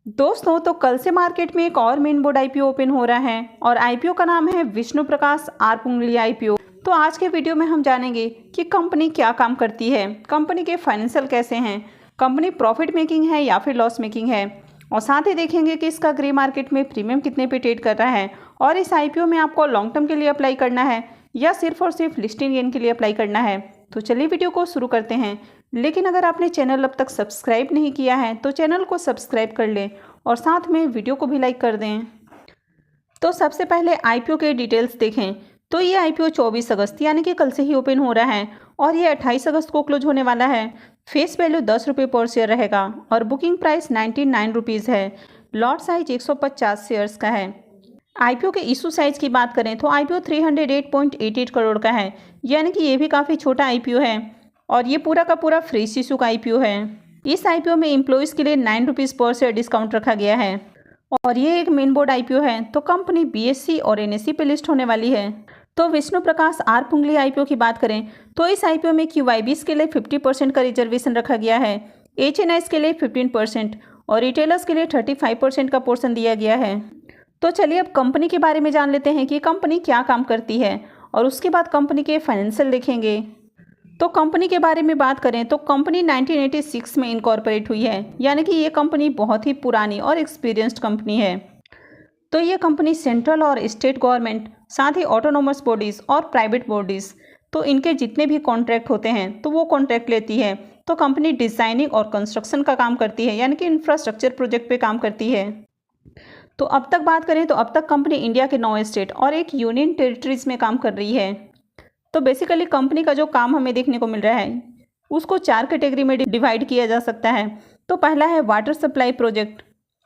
दोस्तों, तो कल से मार्केट में एक और मेन बोर्ड आईपीओ ओपन हो रहा है और आईपीओ का नाम है विष्णु प्रकाश आर पुंगली आईपीओ। तो आज के वीडियो में हम जानेंगे कि कंपनी क्या काम करती है, कंपनी के फाइनेंशियल कैसे हैं, कंपनी प्रॉफिट मेकिंग है या फिर लॉस मेकिंग है, और साथ ही देखेंगे कि इसका ग्रे मार्केट में प्रीमियम कितने पे ट्रेड कर रहा है और इस आईपीओ में आपको लॉन्ग टर्म के लिए अप्लाई करना है या सिर्फ और सिर्फ लिस्टिंग गेन के लिए अप्लाई करना है। तो चलिए वीडियो को शुरू करते हैं। लेकिन अगर आपने चैनल अब तक सब्सक्राइब नहीं किया है तो चैनल को सब्सक्राइब कर लें और साथ में वीडियो को भी लाइक कर दें। तो सबसे पहले आईपीओ के डिटेल्स देखें तो ये आईपीओ 24 अगस्त यानी कि कल से ही ओपन हो रहा है और ये 28 अगस्त को क्लोज होने वाला है। फेस वैल्यू 10 रुपये पर शेयर रहेगा और बुकिंग प्राइस 99 रुपीज़ है। लॉट साइज 150 शेयर्स का है। आईपीओ के इशू साइज की बात करें तो आईपीओ 308.88 करोड़ का है, यानी कि ये भी काफ़ी छोटा आईपीओ है और ये पूरा का पूरा फ्रेश इशू का आईपीओ है। इस आईपीओ में एम्प्लॉइज़ के लिए 9 रुपीज़ पर शेयर डिस्काउंट रखा गया है और ये एक मेन बोर्ड आईपीओ है, तो कंपनी बीएससी और एनएससी पे लिस्ट होने वाली है। तो विष्णु प्रकाश आर पुंगली आईपीओ की बात करें तो इस आईपीओ में क्यूआईबीज के लिए 50% का रिजर्वेशन रखा गया है, एचएनआईज के लिए 15% और रिटेलर्स के लिए 35% का पोर्शन दिया गया है। तो चलिए अब कंपनी के बारे में जान लेते हैं कि कंपनी क्या काम करती है और उसके बाद कंपनी के फाइनेंशियल देखेंगे। तो कंपनी के बारे में बात करें तो कंपनी 1986 में इनकॉर्पोरेट हुई है, यानी कि ये कंपनी बहुत ही पुरानी और एक्सपीरियंस्ड कंपनी है। तो ये कंपनी सेंट्रल और स्टेट गवर्नमेंट, साथ ही ऑटोनोमस बॉडीज़ और प्राइवेट बॉडीज़, तो इनके जितने भी कॉन्ट्रैक्ट होते हैं तो वो कॉन्ट्रैक्ट लेती है। तो कंपनी डिज़ाइनिंग और कंस्ट्रक्शन का काम करती है, यानी कि इंफ्रास्ट्रक्चर प्रोजेक्ट पे काम करती है। तो अब तक बात करें तो अब तक कंपनी इंडिया के 9 स्टेट और एक यूनियन टेरिटरीज में काम कर रही है। तो बेसिकली कंपनी का जो काम हमें देखने को मिल रहा है उसको 4 कैटेगरी में डिवाइड किया जा सकता है। तो पहला है वाटर सप्लाई प्रोजेक्ट,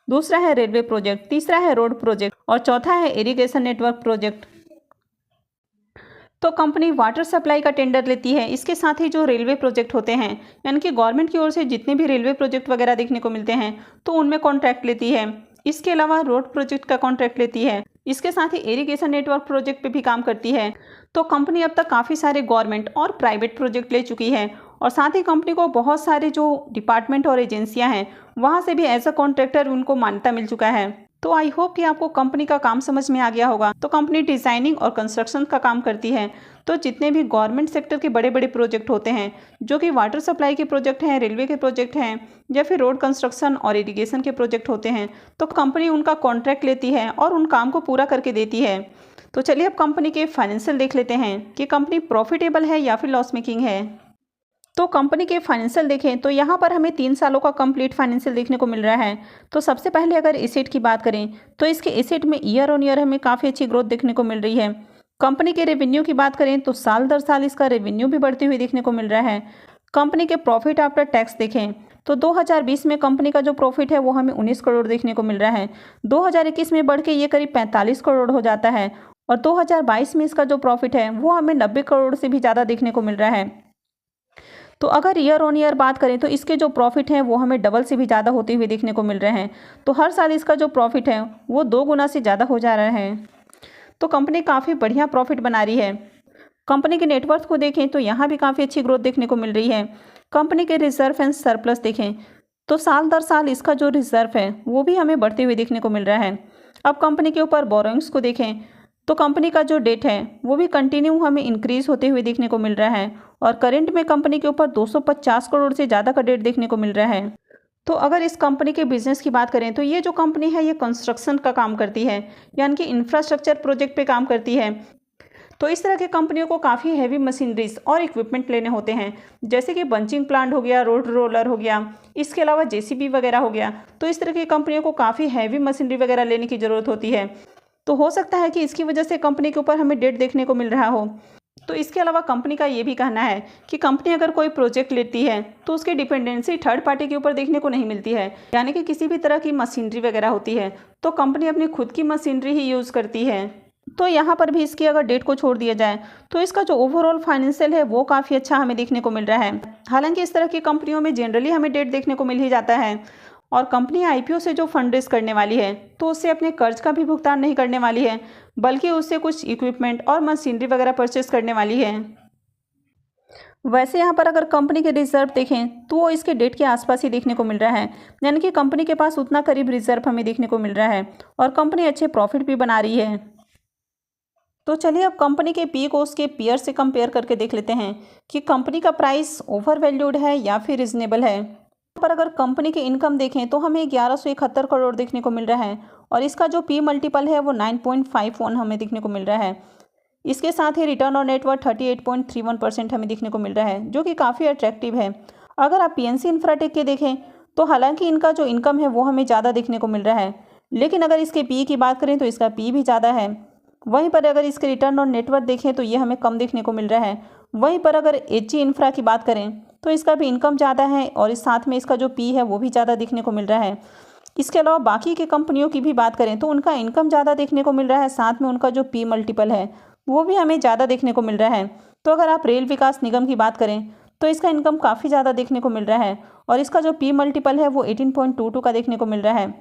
दूसरा है रेलवे प्रोजेक्ट, तीसरा है रोड प्रोजेक्ट और चौथा है इरिगेशन नेटवर्क प्रोजेक्ट। तो कंपनी वाटर सप्लाई का टेंडर लेती है, इसके साथ ही जो रेलवे प्रोजेक्ट होते हैं यानी कि गवर्नमेंट की ओर से जितने भी रेलवे प्रोजेक्ट वगैरह देखने को मिलते हैं तो उनमें कॉन्ट्रैक्ट लेती है। इसके अलावा रोड प्रोजेक्ट का कॉन्ट्रैक्ट लेती है, इसके साथ ही इरिगेशन नेटवर्क प्रोजेक्ट पे भी काम करती है। तो कंपनी अब तक काफ़ी सारे गवर्नमेंट और प्राइवेट प्रोजेक्ट ले चुकी है और साथ ही कंपनी को बहुत सारे जो डिपार्टमेंट और एजेंसियां हैं वहां से भी एज अ कॉन्ट्रैक्टर उनको मान्यता मिल चुका है। तो आई होप कि आपको कंपनी का काम समझ में आ गया होगा। तो कंपनी डिज़ाइनिंग और कंस्ट्रक्शन का काम करती है। तो जितने भी गवर्नमेंट सेक्टर के बड़े बड़े प्रोजेक्ट होते हैं जो कि वाटर सप्लाई के प्रोजेक्ट हैं, रेलवे के प्रोजेक्ट हैं या फिर रोड कंस्ट्रक्शन और इरिगेशन के प्रोजेक्ट होते हैं, तो कंपनी उनका कॉन्ट्रैक्ट लेती है और उन काम को पूरा करके देती है। तो चलिए अब कंपनी के फाइनेंशियल देख लेते हैं कि कंपनी प्रॉफिटेबल है या फिर लॉस मेकिंग है। तो कंपनी के फाइनेंशियल देखें तो यहाँ पर हमें 3 सालों का कंप्लीट फाइनेंशियल देखने को मिल रहा है। तो सबसे पहले अगर एसेट की बात करें तो इसके एसेट में ईयर ऑन ईयर हमें काफ़ी अच्छी ग्रोथ देखने को मिल रही है। कंपनी के रेवेन्यू की बात करें तो साल दर साल इसका रेवेन्यू भी बढ़ती हुई देखने को मिल रहा है। कंपनी के प्रॉफिट आफ्टर टैक्स देखें तो 2020 में कंपनी का जो प्रॉफिट है वो हमें 19 करोड़ देखने को मिल रहा है। 2021 में बढ़ के ये करीब 45 करोड़ हो जाता है और 2022 में इसका जो प्रॉफिट है वो हमें 90 करोड़ से भी ज़्यादा देखने को मिल रहा है। तो अगर ईयर ऑन ईयर बात करें तो इसके जो प्रॉफिट हैं वो हमें डबल से भी ज़्यादा होते हुए देखने को मिल रहे हैं। तो हर साल इसका जो प्रॉफिट है वो 2 गुना से ज़्यादा हो जा रहा है। तो कंपनी काफ़ी बढ़िया प्रॉफिट बना रही है। कंपनी के नेटवर्थ को देखें तो यहाँ भी काफ़ी अच्छी ग्रोथ देखने को मिल रही है। कंपनी के रिजर्व एंड सरप्लस देखें तो साल दर साल इसका जो रिजर्व है वो भी हमें बढ़ते हुए देखने को मिल रहा है। अब कंपनी के ऊपर बोरोइंग्स को देखें तो कंपनी का जो डेट है वो भी कंटिन्यू हमें इंक्रीज होते हुए देखने को मिल रहा है और करंट में कंपनी के ऊपर 250 करोड़ से ज़्यादा का डेट देखने को मिल रहा है। तो अगर इस कंपनी के बिजनेस की बात करें तो ये जो कंपनी है ये कंस्ट्रक्शन का काम करती है, यानी कि इंफ्रास्ट्रक्चर प्रोजेक्ट पे काम करती है। तो इस तरह की कंपनियों को काफ़ी हैवी मशीनरीज और इक्विपमेंट लेने होते हैं, जैसे कि बंचिंग प्लांट हो गया, रोड रोलर हो गया, इसके अलावा जेसीबी वगैरह हो गया। तो इस तरह की कंपनियों को काफ़ी हैवी मशीनरी वगैरह लेने की ज़रूरत होती है। तो हो सकता है कि इसकी वजह से कंपनी के ऊपर हमें डेट देखने को मिल रहा हो। तो इसके अलावा कंपनी का ये भी कहना है कि कंपनी अगर कोई प्रोजेक्ट लेती है तो उसकी डिपेंडेंसी थर्ड पार्टी के ऊपर देखने को नहीं मिलती है, यानी कि किसी भी तरह की मशीनरी वगैरह होती है तो कंपनी अपनी खुद की मशीनरी ही यूज़ करती है। तो यहाँ पर भी इसकी अगर डेट को छोड़ दिया जाए तो इसका जो ओवरऑल फाइनेंशियल है वो काफ़ी अच्छा हमें देखने को मिल रहा है। हालांकि इस तरह की कंपनियों में जनरली हमें डेट देखने को मिल ही जाता है और कंपनी आईपीओ से जो फंड रेज करने वाली है तो उससे अपने कर्ज का भी भुगतान नहीं करने वाली है, बल्कि उससे कुछ इक्विपमेंट और मशीनरी वगैरह परचेस करने वाली है। वैसे यहाँ पर अगर कंपनी के रिजर्व देखें तो वो इसके डेट के आसपास ही देखने को मिल रहा है, यानी कि कंपनी के पास उतना करीब रिजर्व हमें देखने को मिल रहा है और कंपनी अच्छे प्रॉफिट भी बना रही है। तो चलिए अब कंपनी के पी को उसके पीयर से कंपेयर करके देख लेते हैं कि कंपनी का प्राइस ओवर वैल्यूड है या फिर रिजनेबल है। पर अगर कंपनी के इनकम देखें तो हमें 1171 करोड़ देखने को मिल रहा है और इसका जो पी मल्टीपल है वो 9.51 हमें देखने को मिल रहा है। इसके साथ ही रिटर्न ऑन नेटवर्थ 38.31% हमें देखने को मिल रहा है, जो कि काफ़ी अट्रैक्टिव है। अगर आप पीएनसी इंफ्राटेक के देखें तो हालांकि इनका जो इनकम है वो हमें ज़्यादा देखने को मिल रहा है, लेकिन अगर इसके पी की बात करें तो इसका पी भी ज़्यादा है। वहीं पर अगर इसके रिटर्न ऑन नेटवर्थ देखें तो ये हमें कम देखने को मिल रहा है। वहीं पर अगर एचजी इंफ्रा की बात करें तो इसका भी इनकम ज़्यादा है और इस साथ में इसका जो पी है वो भी ज़्यादा देखने को मिल रहा है। इसके अलावा बाकी के कंपनियों की भी बात करें तो उनका इनकम ज़्यादा देखने को मिल रहा है, साथ में उनका जो पी मल्टीपल है वो भी हमें ज़्यादा देखने को मिल रहा है। तो अगर आप रेल विकास निगम की बात करें तो इसका इनकम काफ़ी ज़्यादा देखने को मिल रहा है और इसका जो पी मल्टीपल है वो 18.22 का देखने को मिल रहा है।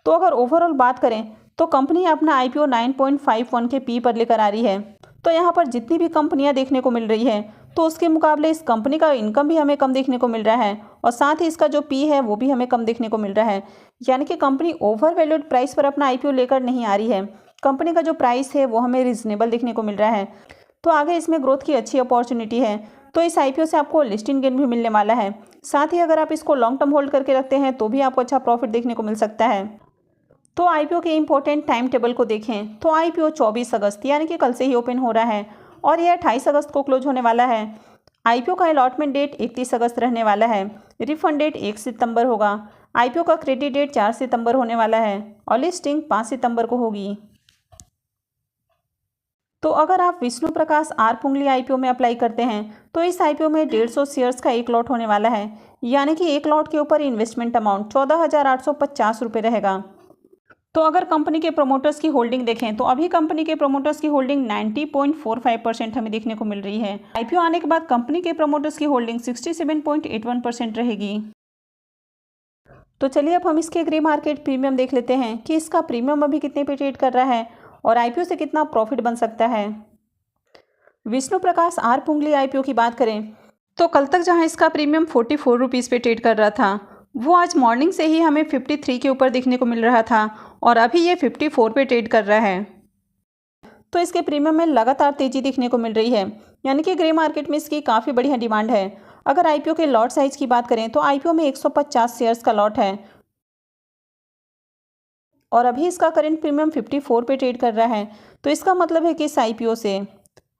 तो अगर ओवरऑल बात करें तो कंपनी अपना आईपीओ 9.51 के पी पर लेकर आ रही है। तो यहाँ पर जितनी भी कंपनियाँ देखने को मिल रही है तो उसके मुकाबले इस कंपनी का इनकम भी हमें कम देखने को मिल रहा है और साथ ही इसका जो पी है वो भी हमें कम देखने को मिल रहा है, यानी कि कंपनी ओवर वैल्यूड प्राइस पर अपना आईपीओ लेकर नहीं आ रही है। कंपनी का जो प्राइस है वो हमें रिजनेबल देखने को मिल रहा है। तो आगे इसमें ग्रोथ की अच्छी अपॉर्चुनिटी है, तो इस आईपीओ से आपको लिस्टिंग गेन भी मिलने वाला है। साथ ही अगर आप इसको लॉन्ग टर्म होल्ड करके रखते हैं तो भी आपको अच्छा प्रॉफिट देखने को मिल सकता है। तो आईपीओ के इंपॉर्टेंट टाइम टेबल को देखें तो आईपीओ 24 अगस्त यानी कि कल से ही ओपन हो रहा है और यह 28 अगस्त को क्लोज होने वाला है। आईपीओ का अलॉटमेंट डेट 31 अगस्त रहने वाला है। रिफंड डेट 1 सितंबर होगा। आईपीओ का क्रेडिट डेट 4 सितंबर होने वाला है और लिस्टिंग 5 सितंबर को होगी। तो अगर आप विष्णु प्रकाश आर पुंगली आईपीओ में अप्लाई करते हैं तो इस आईपीओ में 150 शेयर्स का एक लॉट होने वाला है, यानी कि एक लॉट के ऊपर इन्वेस्टमेंट अमाउंट 14,850 रुपये रहेगा। तो अगर कंपनी के प्रोमोटर्स की होल्डिंग देखें तो अभी कंपनी के प्रोमोटर्स की होल्डिंग 90.45% हमें देखने को मिल रही है। आईपीओ आने के बाद कंपनी के प्रोमोटर्स की होल्डिंग 67.81% रहेगी। तो चलिए अब हम इसके ग्रे मार्केट प्रीमियम देख लेते हैं कि इसका प्रीमियम अभी कितने पे ट्रेड कर रहा है और आईपीओ से कितना प्रॉफिट बन सकता है। विष्णु प्रकाश आर पुंगली आईपीओ की बात करें तो कल तक जहां इसका प्रीमियम 44 रुपीज़ पे ट्रेड कर रहा था वो आज मॉर्निंग से ही हमें 53 के ऊपर देखने को मिल रहा था और अभी ये 54 पे ट्रेड कर रहा है। तो इसके प्रीमियम में लगातार तेजी देखने को मिल रही है, यानी कि ग्रे मार्केट में इसकी काफ़ी बढ़िया डिमांड है। अगर आईपीओ के लॉट साइज की बात करें तो आईपीओ में 150 शेयर्स का लॉट है और अभी इसका करंट प्रीमियम 54 पे ट्रेड कर रहा है। तो इसका मतलब है कि इस आईपीओ से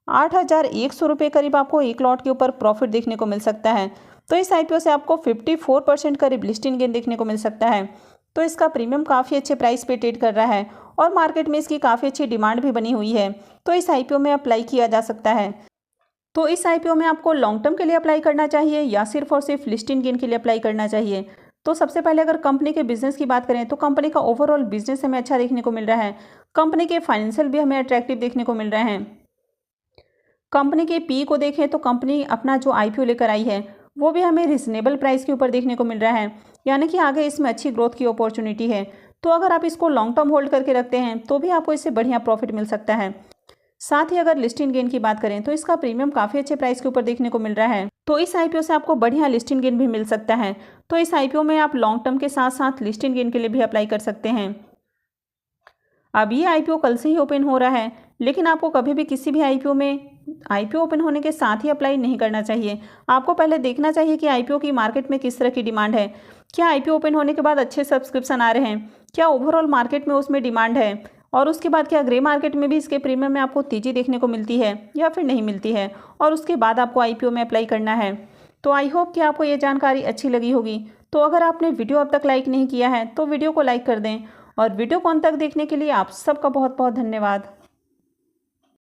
8,100 रुपये करीब आपको एक लॉट के ऊपर प्रॉफिट देखने को मिल सकता है। तो इस आईपीओ से आपको 54% करीब लिस्टिंग गेन देखने को मिल सकता है। तो इसका प्रीमियम काफ़ी अच्छे प्राइस पे ट्रेड कर रहा है और मार्केट में इसकी काफ़ी अच्छी डिमांड भी बनी हुई है, तो इस आईपीओ में अप्लाई किया जा सकता है। तो इस आईपीओ में आपको लॉन्ग टर्म के लिए अप्लाई करना चाहिए या सिर्फ और सिर्फ लिस्टिंग गेन के लिए अप्लाई करना चाहिए। तो सबसे पहले अगर कंपनी के बिजनेस की बात करें तो कंपनी का ओवरऑल बिजनेस हमें अच्छा देखने को मिल रहा है। कंपनी के फाइनेंशियल भी हमें अट्रैक्टिव देखने को मिल रहे हैं। कंपनी के पी को देखें तो कंपनी अपना जो आईपीओ लेकर आई है वो भी हमें रिजनेबल प्राइस के ऊपर देखने को मिल रहा है, यानी कि आगे इसमें अच्छी ग्रोथ की अपॉर्चुनिटी है। तो अगर आप इसको लॉन्ग टर्म होल्ड करके रखते हैं तो भी आपको इससे बढ़िया प्रॉफिट मिल सकता है। साथ ही अगर लिस्टिंग गेन की बात करें तो इसका प्रीमियम काफ़ी अच्छे प्राइस के ऊपर देखने को मिल रहा है, तो इस आईपीओ से आपको बढ़िया लिस्टिंग गेन भी मिल सकता है। तो इस आईपीओ में आप लॉन्ग टर्म के साथ साथ लिस्टिंग गेन के लिए भी अप्लाई कर सकते हैं। अब ये आईपीओ कल से ही ओपन हो रहा है, लेकिन आपको कभी भी किसी भी आईपीओ में आईपीओ ओपन होने के साथ ही अप्लाई नहीं करना चाहिए। आपको पहले देखना चाहिए कि आईपीओ की मार्केट में किस तरह की डिमांड है। क्या आईपीओ ओपन होने के बाद अच्छे सब्सक्रिप्शन आ रहे हैं, क्या ओवरऑल मार्केट में उसमें डिमांड है, और उसके बाद क्या ग्रे मार्केट में भी इसके प्रीमियम में आपको तेजी देखने को मिलती है या फिर नहीं मिलती है, और उसके बाद आपको आईपीओ में अप्लाई करना है। तो आई होप कि आपको ये जानकारी अच्छी लगी होगी। तो अगर आपने वीडियो अब तक लाइक नहीं किया है तो वीडियो को लाइक कर दें, और वीडियो को अंत तक देखने के लिए आप सबका बहुत बहुत धन्यवाद।